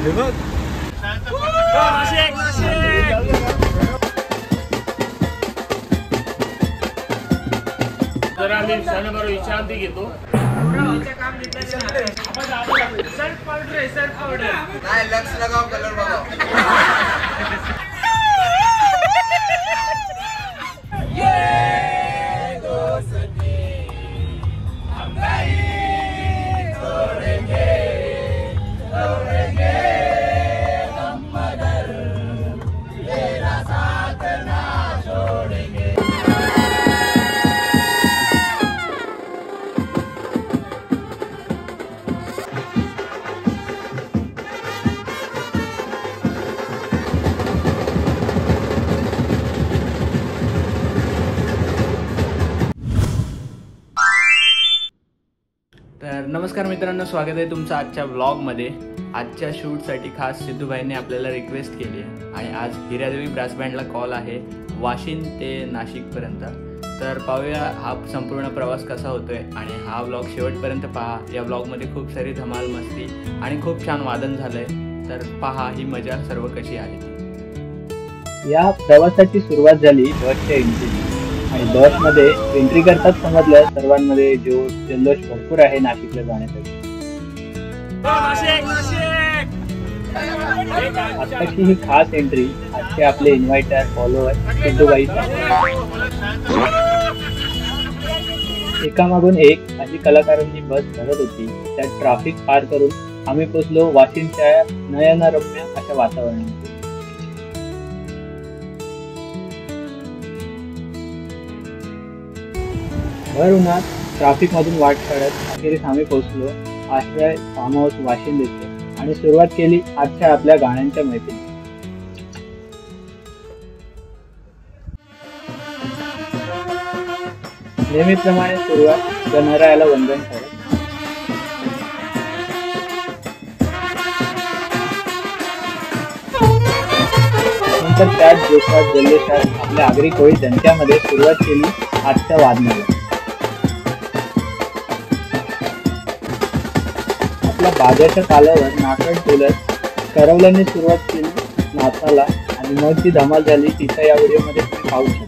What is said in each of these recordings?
जरा आम्ही क्षणभर विश्रांती घेतो. लक्ष लगाओ, कलर लगाओ. तर नमस्कार मित्रांनो, स्वागत आहे तुमचं आजच्या व्लॉगमध्ये. आजच्या शूटसाठी खास सिद्धूभाईंनी आपल्याला रिक्वेस्ट केली आहे आणि आज हिरादेवी ब्रास बँडला कॉल आहे वाशिम ते नाशिकपर्यंत. तर पाहूया हा संपूर्ण प्रवास कसा होतोय आणि हा व्लॉग शेवटपर्यंत पहा. या व्लॉगमध्ये खूप सारी धमाल मस्ती आणि खूप छान वादन झालंय. तर पहा ही मजा सर्व कशी आहे ती. या प्रवासाची सुरुवात झाली बसच्या एंट्री आणि बसमध्ये एंट्री करताच समजलं सर्वांमध्ये जोश जल्लोष भरपूर आहे नाशिकला जाण्यासाठी. आत्ताची ही खास एंट्री आजचे आपले इन्व्हायटर फॉलोअर सिद्धूबाई. एकामागून एक अशी कलाकारांची बस भरत होती. त्यात ट्रॅफिक पार करून आम्ही पोचलो वाशिमच्या नयनरम्य अशा वातावरणात. भर उन्हात ट्रॅफिक मधून वाट काढत अखेरीस आम्ही पोहोचलो आश्रय फार्म हाऊस वाशिम येथे आणि सुरुवात केली आजच्या आपल्या गाण्यांच्या मैत्रिणी. नेहमीप्रमाणे सुरुवात गणरायाला वंदन करत. नंतर त्याच जोशात जल्लोषात आपल्या आगरी कोळी जनतेमध्ये सुरुवात केली आजच्या वादनाला. आपल्या बाजाच्या तालावर नाकड बोलत करवल्याने सुरुवात केली नाचाला आणि मग जी धमाल झाली तिचा या व्हिडिओमध्ये तुम्ही पाहू शकता.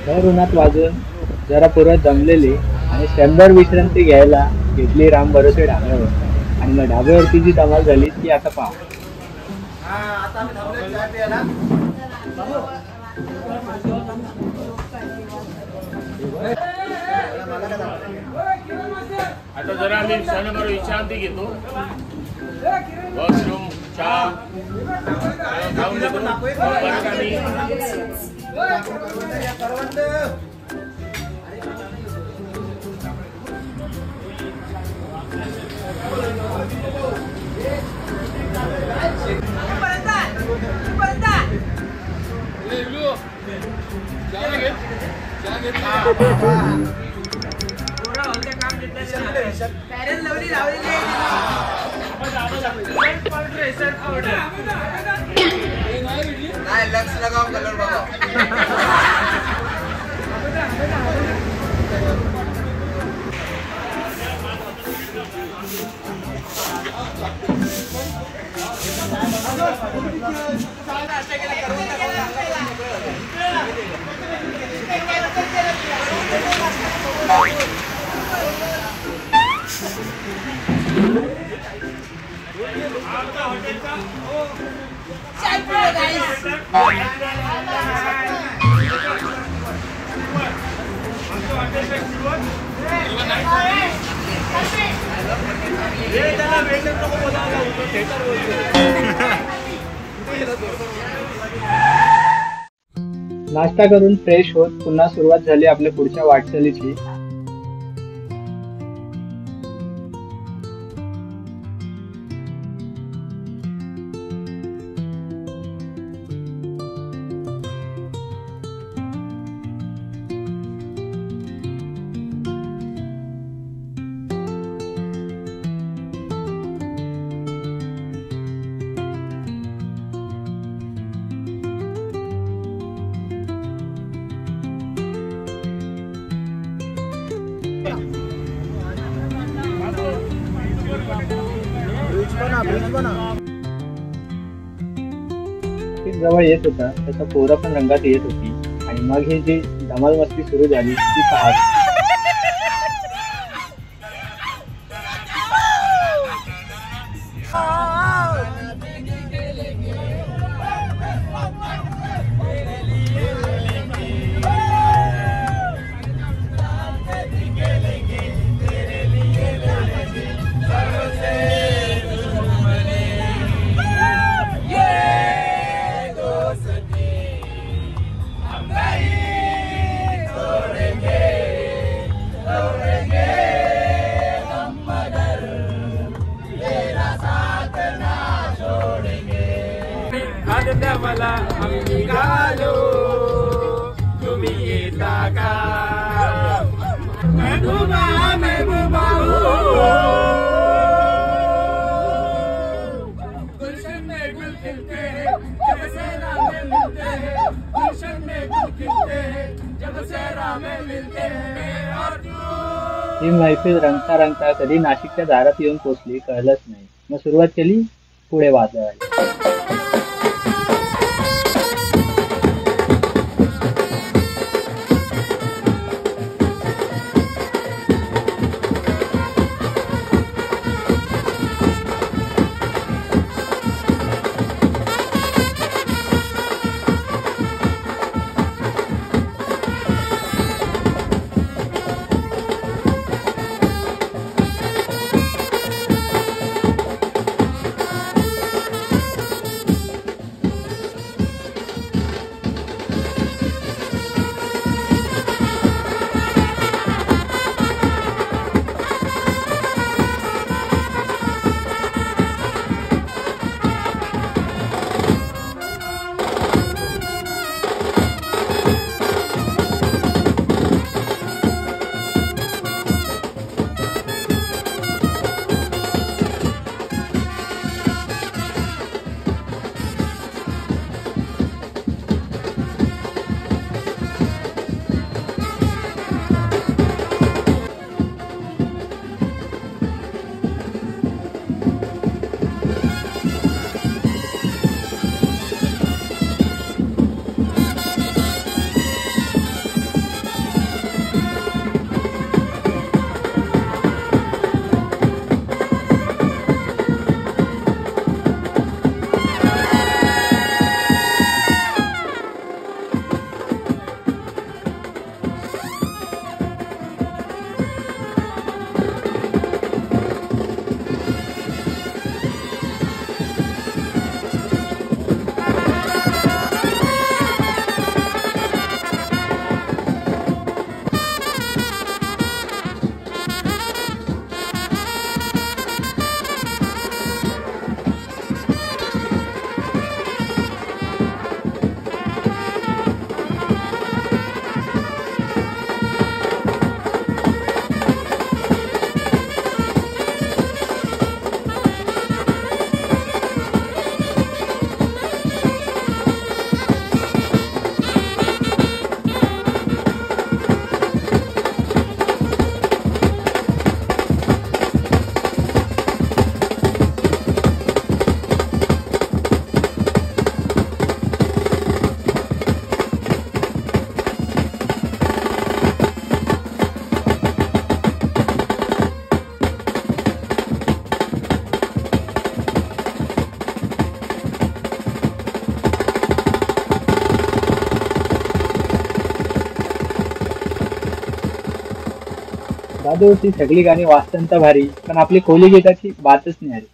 भर उन्हात वाजून जरा पूर्व दमलेली आणि क्षणभर विश्रांती घ्यायला घेतली राम भरोसे ढाब्यावर आणि मग ढाब्यावरती जी धमाल झाली ती आता पहा. आता जरा आम्ही क्षणभर विश्रांती घेतो. वॉशरूम चहा खाऊन घेतो. नाही लक्ष लगाव कलर बघा नाश्ता करून फ्रेश होत पुन्हा सुरुवात झाली आपल्या पुढच्या वाटचालीची. जवळ येत होता त्याचा पोरा पण रंगात येत होती आणि मग ही जी धमाल मस्ती सुरू झाली ती पहा. मला आम्ही गालो तुम्ही येता का महबूबा महबूबा गुलशन में गुल खिलते हैं जब सहरा में मिलते हैं गुलशन में गुल खिलते हैं जब सहरा में मिलते हैं और ही मैफिल रंगता रंगता कधी नाशिकच्या दारात येऊन पोचली कळलंच नाही. मग सुरुवात केली पुढे वाजवायला. त्यादिवशी सगळी गाणी वाजताना तर भारी, पण आपली कोहली गीताची बातच नाही आली.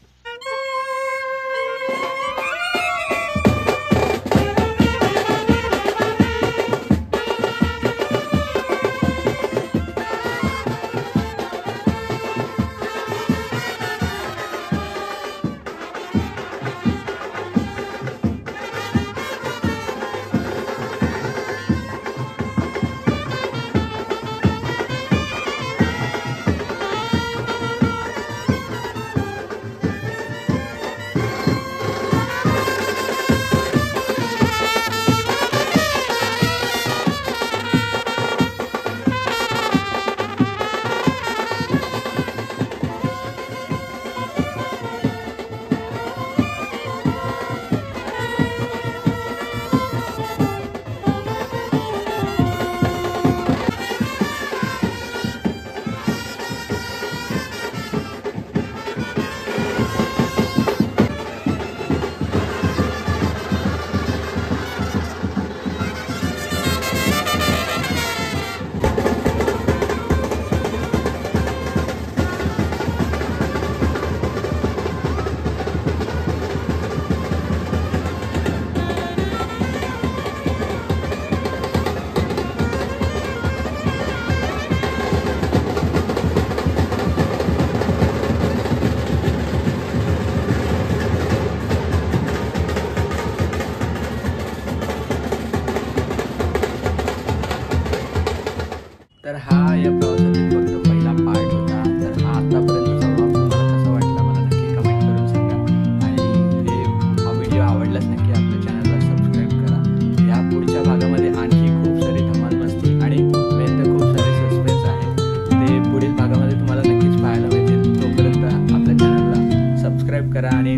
तर हा या प्रवासातील फक्त पहिला पार्ट होता. तर हा आतापर्यंतचा व्लॉग तुम्हाला कसा वाटला मला नक्की कमेंट करून सांगा. आणि हा व्हिडिओ आवडलाच नक्की आपल्या चॅनलला सबस्क्राईब करा. या पुढच्या भागामध्ये आणखी खूप सारी धमाल मस्ती आणि मेन तर खूप सारे सस्पेन्स आहे, ते पुढील भागामध्ये तुम्हाला नक्कीच पाहायला मिळतील. तोपर्यंत आपल्या चॅनलला सबस्क्राईब करा आणि